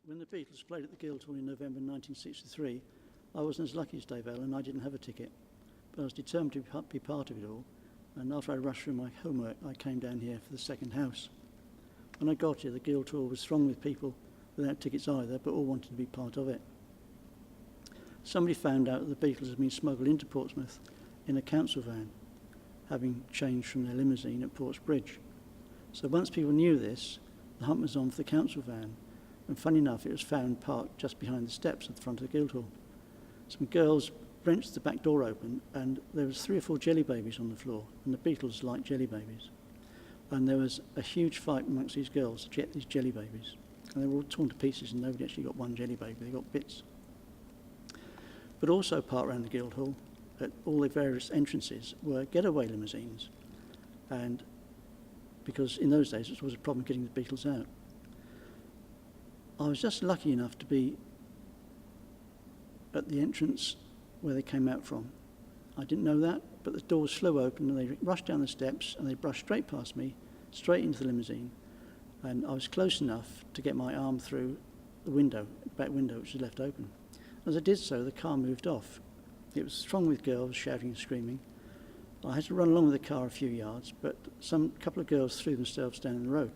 When the Beatles played at the Guildhall in November 1963, I wasn't as lucky as Dave Allen. I didn't have a ticket, but I was determined to be part of it all. And after I rushed through my homework, I came down here for the second house. When I got here, the Guildhall was thronged with people without tickets either, but all wanted to be part of it. Somebody found out that the Beatles had been smuggled into Portsmouth in a council van, having changed from their limousine at Ports Bridge. So once people knew this, the hunt was on for the council van. And funny enough, it was found parked just behind the steps at the front of the Guildhall. Some girls wrenched the back door open, and there was 3 or 4 jelly babies on the floor, and the Beatles liked jelly babies. And there was a huge fight amongst these girls to get these jelly babies. And they were all torn to pieces, and nobody actually got one jelly baby, they got bits. But also parked around the Guildhall, at all the various entrances, were getaway limousines. And because in those days it was a problem getting the Beatles out. I was just lucky enough to be at the entrance where they came out from. I didn't know that, but the doors flew open and they rushed down the steps and they brushed straight past me, straight into the limousine. And I was close enough to get my arm through the window, the back window, which was left open. As I did so, the car moved off. It was thronged with girls shouting and screaming. I had to run along with the car a few yards, but a couple of girls threw themselves down the road,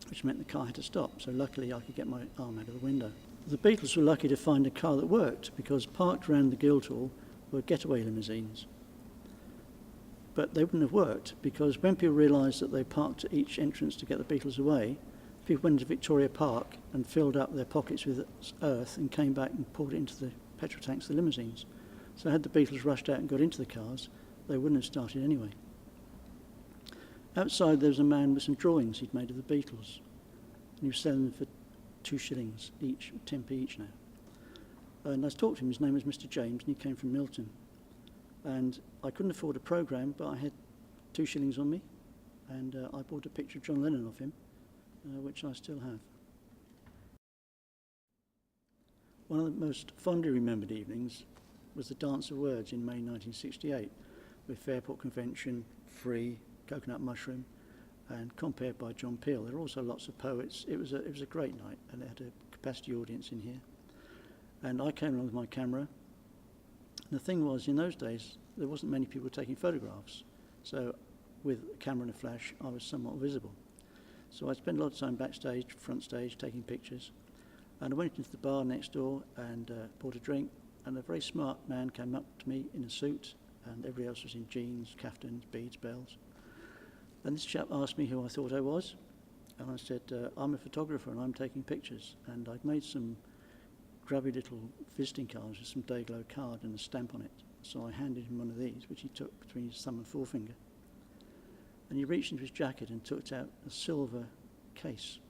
which meant the car had to stop, so luckily I could get my arm out of the window. The Beatles were lucky to find a car that worked, because parked around the Guildhall were getaway limousines. But they wouldn't have worked, because when people realised that they parked at each entrance to get the Beatles away, people went to Victoria Park and filled up their pockets with earth and came back and poured it into the petrol tanks of the limousines. So had the Beatles rushed out and got into the cars, they wouldn't have started anyway. Outside there was a man with some drawings he'd made of the Beatles, and he was selling them for 2 shillings each, 10p each now. And I talked to him. His name was Mr. James, and he came from Milton. And I couldn't afford a programme, but I had 2 shillings on me, and I bought a picture of John Lennon of him, which I still have. One of the most fondly remembered evenings was the Dance of Words in May 1968, with Fairport Convention, Free, Coconut Mushroom, and compared by John Peel. There were also lots of poets. It was a great night, and it had a capacity audience in here. And I came along with my camera. And the thing was, in those days, there wasn't many people taking photographs. So with a camera and a flash, I was somewhat visible. So I spent a lot of time backstage, front stage, taking pictures. And I went into the bar next door and bought a drink. And a very smart man came up to me in a suit, and everybody else was in jeans, caftans, beads, bells. And this chap asked me who I thought I was, and I said, I'm a photographer and I'm taking pictures. And I'd made some grubby little visiting cards with some Dayglow card and a stamp on it. So I handed him one of these, which he took between his thumb and forefinger. And he reached into his jacket and took out a silver case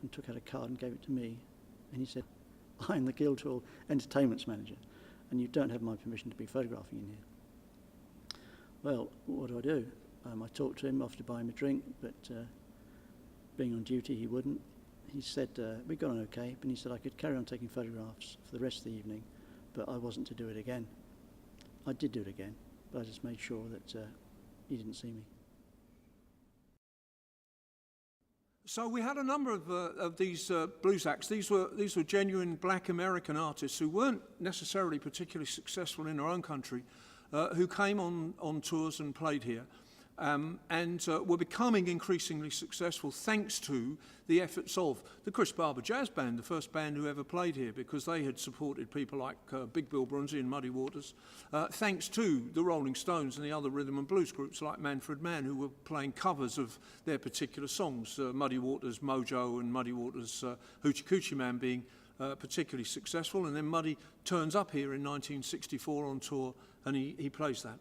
and took out a card and gave it to me. And he said, I'm the Guildhall entertainments manager, and you don't have my permission to be photographing in here. Well, what do? I talked to him, offered to buy him a drink, but being on duty, he wouldn't. He said, we got on okay, but he said I could carry on taking photographs for the rest of the evening, but I wasn't to do it again. I did do it again, but I just made sure that he didn't see me. So we had a number of these blues acts. These were genuine black American artists who weren't necessarily particularly successful in their own country, who came on tours and played here, and were becoming increasingly successful thanks to the efforts of the Chris Barber Jazz Band, the first band who ever played here, because they had supported people like Big Bill Broonzy and Muddy Waters, thanks to the Rolling Stones and the other rhythm and blues groups like Manfred Mann, who were playing covers of their particular songs, Muddy Waters' Mojo and Muddy Waters' Hoochie Coochie Man being particularly successful. And then Muddy turns up here in 1964 on tour, and he plays that.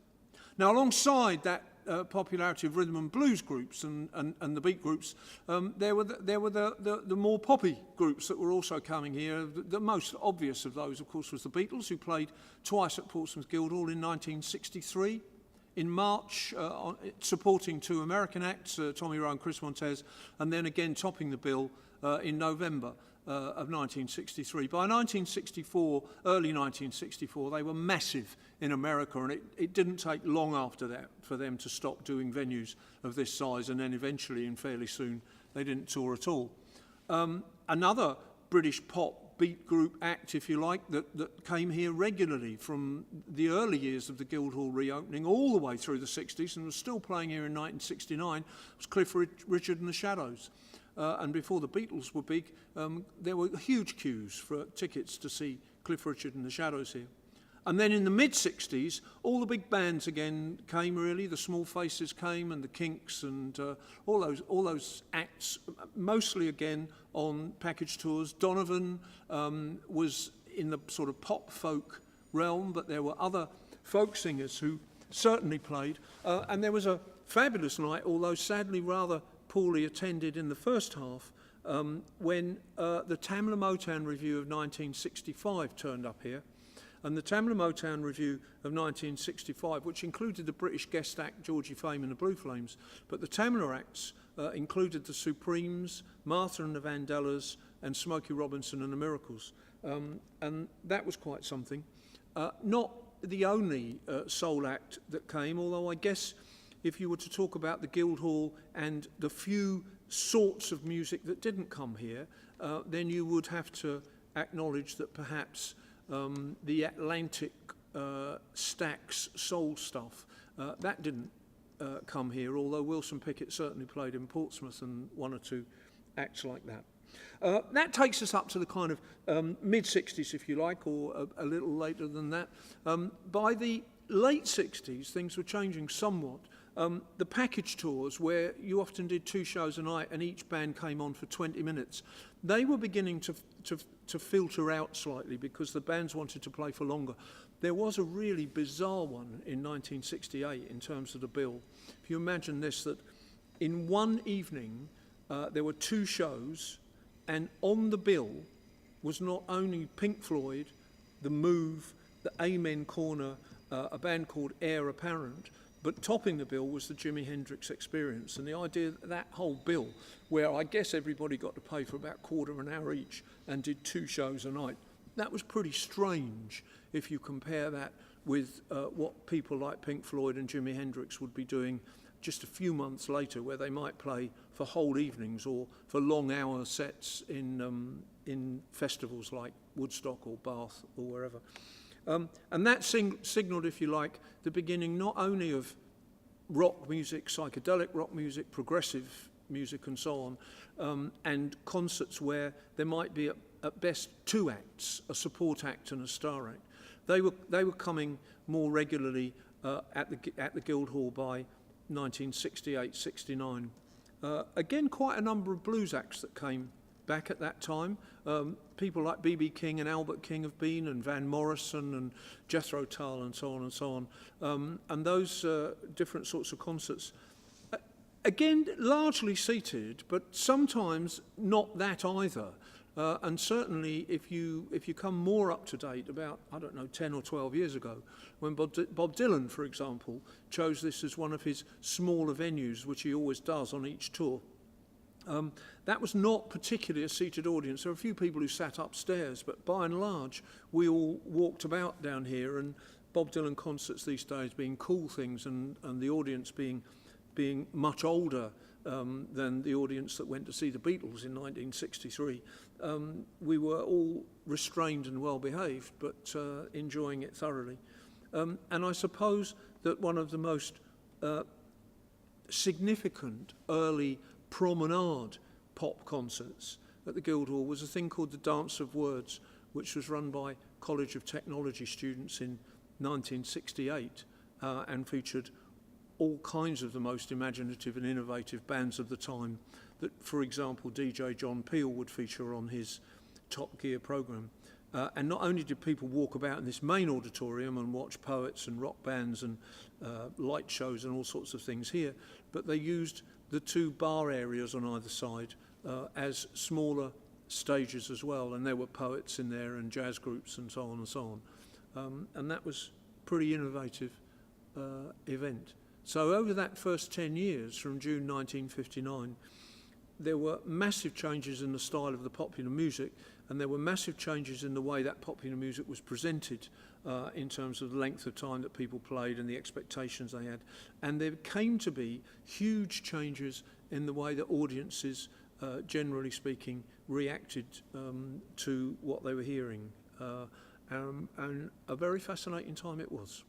Now, alongside that popularity of rhythm and blues groups and the beat groups, there were the more poppy groups that were also coming here. The most obvious of those, of course, was the Beatles, who played twice at Portsmouth Guildhall in 1963. In March, supporting 2 American acts, Tommy Rowe and Chris Montez, and then again topping the bill in November of 1963. By 1964, early 1964, they were massive in America, and it didn't take long after that for them to stop doing venues of this size, and then eventually, and fairly soon, they didn't tour at all. Another British pop beat group act, if you like, that came here regularly from the early years of the Guildhall reopening all the way through the 60s and was still playing here in 1969, was Cliff Richard and the Shadows. And before the Beatles were big, there were huge queues for tickets to see Cliff Richard and the Shadows here. And then in the mid-60s, all the big bands again came, really. The Small Faces came, and the Kinks, and all those acts, mostly again on package tours. Donovan was in the sort of pop-folk realm, but there were other folk singers who certainly played. And there was a fabulous night, although sadly rather poorly attended in the first half, when the Tamla Motown Review of 1965 turned up here. And the Tamla Motown Review of 1965, which included the British guest act Georgie Fame and the Blue Flames, but the Tamla acts included the Supremes, Martha and the Vandellas, and Smokey Robinson and the Miracles. And that was quite something. Not the only soul act that came, although I guess if you were to talk about the Guildhall and the few sorts of music that didn't come here, then you would have to acknowledge that perhaps the Atlantic Stax soul stuff, that didn't come here, although Wilson Pickett certainly played in Portsmouth and one or two acts like that. That takes us up to the kind of mid-60s, if you like, or a little later than that. By the late 60s, things were changing somewhat. The package tours, where you often did 2 shows a night and each band came on for 20 minutes, they were beginning to filter out slightly because the bands wanted to play for longer. There was a really bizarre one in 1968 in terms of the bill. If you imagine this, that in one evening there were 2 shows, and on the bill was not only Pink Floyd, The Move, the Amen Corner, a band called Heir Apparent, but topping the bill was the Jimi Hendrix Experience. And the idea that whole bill, where I guess everybody got to pay for about quarter of an hour each and did 2 shows a night, that was pretty strange if you compare that with what people like Pink Floyd and Jimi Hendrix would be doing just a few months later, where they might play for whole evenings or for long hour sets in festivals like Woodstock or Bath or wherever. And that signalled, if you like, the beginning not only of rock music, psychedelic rock music, progressive music and so on, and concerts where there might be at best 2 acts, a support act and a star act. They were coming more regularly at the Guildhall by 1968, 69. Again, quite a number of blues acts that came back at that time. People like B.B. King and Albert King have been, and Van Morrison and Jethro Tull and so on and so on. And those different sorts of concerts, again, largely seated, but sometimes not that either. And certainly if you come more up to date, about, I don't know, 10 or 12 years ago, when Bob Dylan, for example, chose this as one of his smaller venues, which he always does on each tour, that was not particularly a seated audience. There were a few people who sat upstairs, but by and large, we all walked about down here, and Bob Dylan concerts these days being cool things, and the audience being much older than the audience that went to see the Beatles in 1963. We were all restrained and well behaved, but enjoying it thoroughly. And I suppose that one of the most significant early promenade pop concerts at the Guildhall was a thing called the Dance of Words, which was run by College of Technology students in 1968 and featured all kinds of the most imaginative and innovative bands of the time that, for example, DJ John Peel would feature on his Top Gear programme. And not only did people walk about in this main auditorium and watch poets and rock bands and light shows and all sorts of things here, but they used the 2 bar areas on either side as smaller stages as well, and there were poets in there and jazz groups and so on and so on. And that was a pretty innovative event. So over that first 10 years, from June 1959, there were massive changes in the style of the popular music, and there were massive changes in the way that popular music was presented in terms of the length of time that people played and the expectations they had. And there came to be huge changes in the way that audiences generally speaking, reacted to what they were hearing. And a very fascinating time it was.